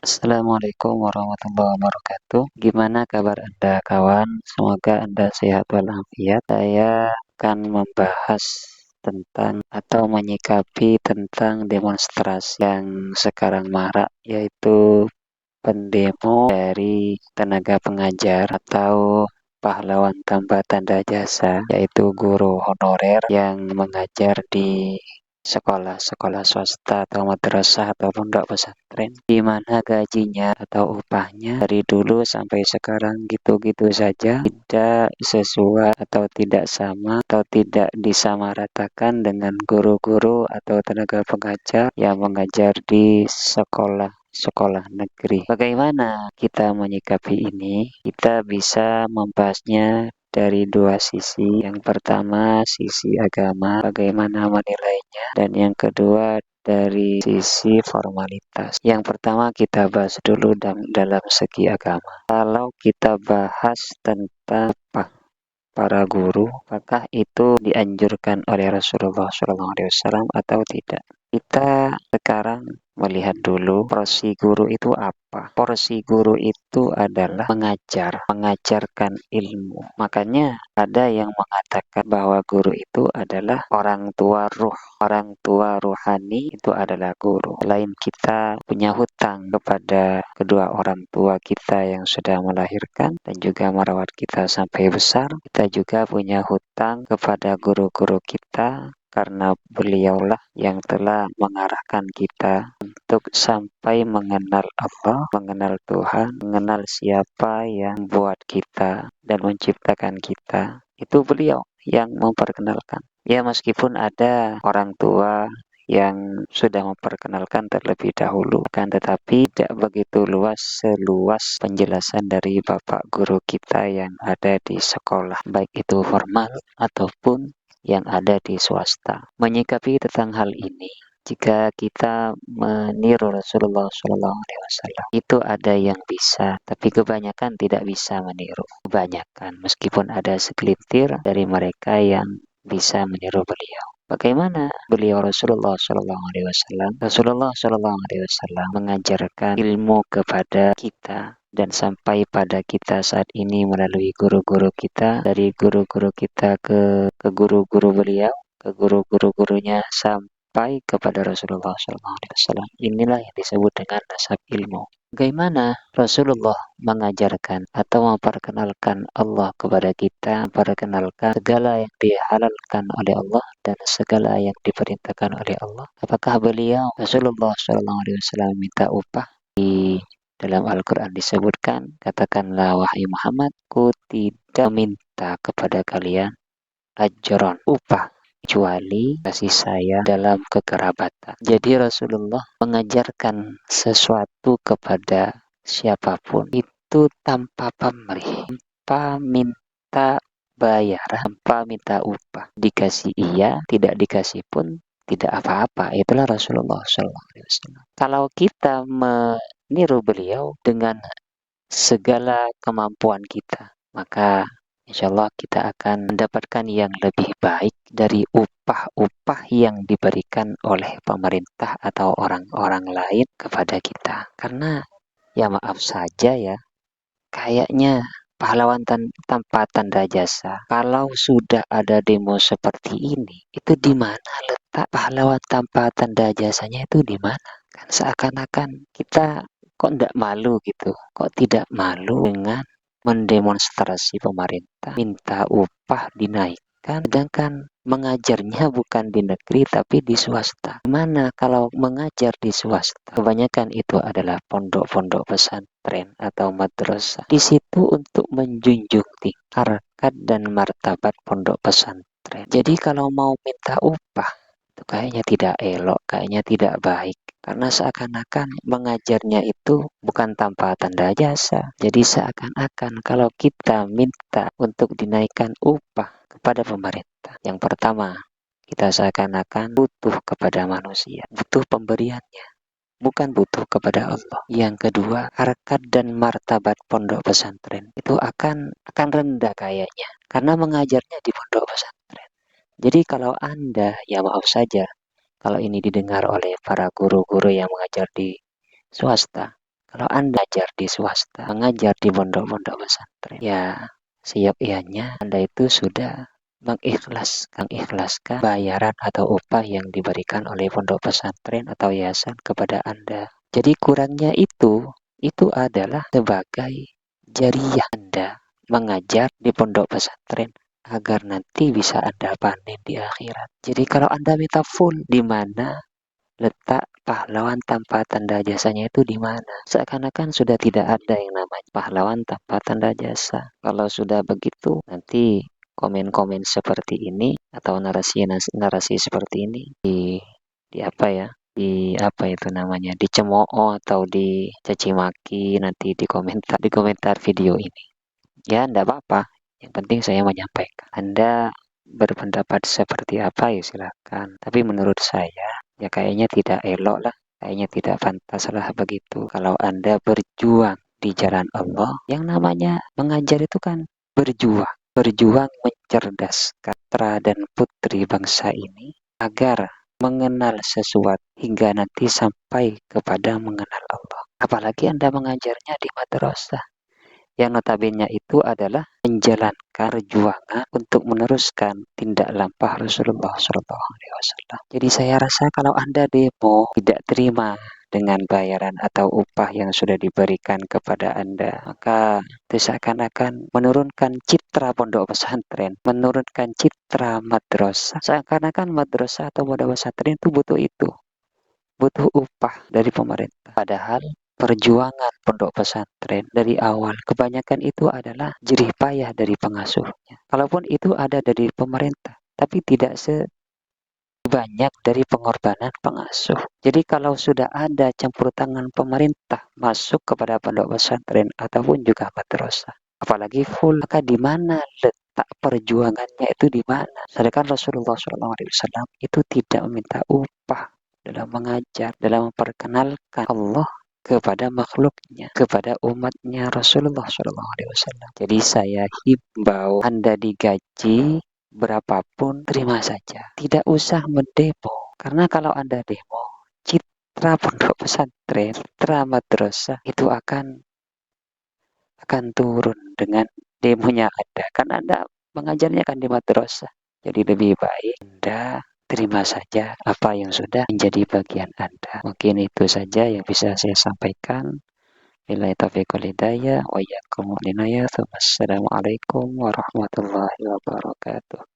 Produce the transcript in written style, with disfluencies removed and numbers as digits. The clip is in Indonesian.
Assalamualaikum warahmatullahi wabarakatuh. Gimana kabar Anda, kawan? Semoga Anda sehat walafiat. Saya akan membahas tentang atau menyikapi tentang demonstrasi yang sekarang marak, yaitu pendemo dari tenaga pengajar atau pahlawan tanpa tanda jasa, yaitu guru honorer yang mengajar di sekolah-sekolah swasta atau madrasah atau pondok pesantren, di mana gajinya atau upahnya dari dulu sampai sekarang gitu-gitu saja, tidak sesuai atau tidak sama atau tidak disamaratakan dengan guru-guru atau tenaga pengajar yang mengajar di sekolah negeri. Bagaimana kita menyikapi ini? Kita bisa membahasnya dari dua sisi. Yang pertama, sisi agama, bagaimana menilainya, dan yang kedua dari sisi formalitas. Yang pertama kita bahas dulu dalam segi agama. Kalau kita bahas tentang para guru, apakah itu dianjurkan oleh Rasulullah SAW atau tidak? Kita sekarang melihat dulu porsi guru itu apa. Porsi guru itu adalah mengajarkan ilmu. Makanya ada yang mengatakan bahwa guru itu adalah orang tua ruh. Orang tua ruhani itu adalah guru. Selain kita punya hutang kepada kedua orang tua kita yang sudah melahirkan dan juga merawat kita sampai besar, kita juga punya hutang kepada guru-guru kita, karena beliaulah yang telah mengarahkan kita untuk sampai mengenal Allah, mengenal Tuhan, mengenal siapa yang buat kita dan menciptakan kita. Itu beliau yang memperkenalkan. Ya, meskipun ada orang tua yang sudah memperkenalkan terlebih dahulu, kan, tetapi tidak begitu seluas penjelasan dari bapak guru kita yang ada di sekolah, baik itu formal ataupun yang ada di swasta. Menyikapi tentang hal ini, jika kita meniru Rasulullah SAW, itu ada yang bisa, tapi kebanyakan tidak bisa meniru. Kebanyakan, meskipun ada segelintir dari mereka yang bisa meniru beliau. Bagaimana beliau Rasulullah SAW? Rasulullah SAW mengajarkan ilmu kepada kita dan sampai pada kita saat ini melalui guru-guru kita, dari guru-guru kita ke guru-guru beliau, ke guru-guru-gurunya sampai kepada Rasulullah SAW. Inilah yang disebut dengan nasab ilmu. Bagaimana Rasulullah mengajarkan atau memperkenalkan Allah kepada kita, memperkenalkan segala yang dihalalkan oleh Allah dan segala yang diperintahkan oleh Allah. Apakah beliau Rasulullah SAW minta upah? Di dalam Al-Quran disebutkan, katakanlah wahai Muhammad, ku tidak minta kepada kalian ajron, upah, kecuali kasih sayang dalam kekerabatan. Jadi Rasulullah mengajarkan sesuatu kepada siapapun itu tanpa pamrih, tanpa minta bayaran, tanpa minta upah. Dikasih iya, tidak dikasih pun tidak apa-apa. Itulah Rasulullah SAW. Kalau kita meniru beliau dengan segala kemampuan kita, maka insya Allah kita akan mendapatkan yang lebih baik dari upah-upah yang diberikan oleh pemerintah atau orang-orang lain kepada kita. Karena ya maaf saja ya, kayaknya pahlawan tanpa tanda jasa. Kalau sudah ada demo seperti ini, itu di mana letak pahlawan tanpa tanda jasanya, itu di mana? Kan seakan-akan kita kok tidak malu gitu, kok tidak malu dengan mendemonstrasi pemerintah, minta upah dinaikkan, sedangkan mengajarnya bukan di negeri tapi di swasta. Gimana kalau mengajar di swasta? Kebanyakan itu adalah pondok-pondok pesantren atau madrasah. Di situ untuk menjunjung tinggi harkat dan martabat pondok pesantren. Jadi kalau mau minta upah, itu kayaknya tidak elok, kayaknya tidak baik. Karena seakan-akan mengajarnya itu bukan tanpa tanda jasa. Jadi seakan-akan kalau kita minta untuk dinaikkan upah kepada pemerintah, yang pertama, kita seakan-akan butuh kepada manusia, butuh pemberiannya, bukan butuh kepada Allah. Yang kedua, harkat dan martabat pondok pesantren itu akan rendah kayaknya, karena mengajarnya di pondok pesantren. Jadi kalau Anda, ya maaf saja, kalau ini didengar oleh para guru-guru yang mengajar di swasta, Kalau Anda mengajar di swasta, mengajar di pondok-pondok pesantren, ya seyok-iyanya Anda itu sudah mengikhlaskan bayaran atau upah yang diberikan oleh pondok pesantren atau yayasan kepada Anda. Jadi kurangnya itu adalah sebagai jariah Anda mengajar di pondok pesantren agar nanti bisa Anda panen di akhirat. Jadi kalau Anda minta full, di mana letak pahlawan tanpa tanda jasanya itu di mana? Seakan-akan sudah tidak ada yang namanya pahlawan tanpa tanda jasa. Kalau sudah begitu, nanti komen-komen seperti ini atau narasi seperti ini di apa ya? Di apa itu namanya? Dicemooh atau dicaci maki nanti di komentar video ini. Ya, enggak apa-apa. Yang penting saya menyampaikan. Anda berpendapat seperti apa ya silakan. Tapi menurut saya ya kayaknya tidak elok lah. Kayaknya tidak pantas lah begitu. Kalau Anda berjuang di jalan Allah, yang namanya mengajar itu kan berjuang. Berjuang mencerdaskan putra dan putri bangsa ini agar mengenal sesuatu hingga nanti sampai kepada mengenal Allah. Apalagi Anda mengajarnya di madrasah yang notabene itu adalah menjalankan perjuangan untuk meneruskan tindak lampah Rasulullah SAW. Jadi saya rasa kalau Anda demo tidak terima dengan bayaran atau upah yang sudah diberikan kepada Anda, maka itu seakan-akan menurunkan citra pondok pesantren, menurunkan citra madrasah. Seakan-akan madrasah atau pondok pesantren itu butuh upah dari pemerintah. Padahal perjuangan pondok pesantren dari awal kebanyakan itu adalah jerih payah dari pengasuhnya. Kalaupun itu ada dari pemerintah, tapi tidak sebanyak dari pengorbanan pengasuh. Jadi kalau sudah ada campur tangan pemerintah masuk kepada pondok pesantren ataupun juga madrasah, apalagi full, maka di mana letak perjuangannya itu di mana? Sedangkan Rasulullah SAW itu tidak meminta upah dalam mengajar, dalam memperkenalkan Allah kepada makhluknya, kepada umatnya Rasulullah SAW. Jadi saya himbau Anda digaji berapapun terima saja. Tidak usah mendemo. Karena kalau Anda demo, citra pondok pesantren, citra madrasah itu akan turun dengan demonya Anda. Kan Anda mengajarnya kan di madrasah. Jadi lebih baik Anda terima saja apa yang sudah menjadi bagian Anda. Mungkin itu saja yang bisa saya sampaikan. Billahi taufiq wal hidayah wa iyyakum wal inayah. Wassalamualaikum warahmatullahi wabarakatuh.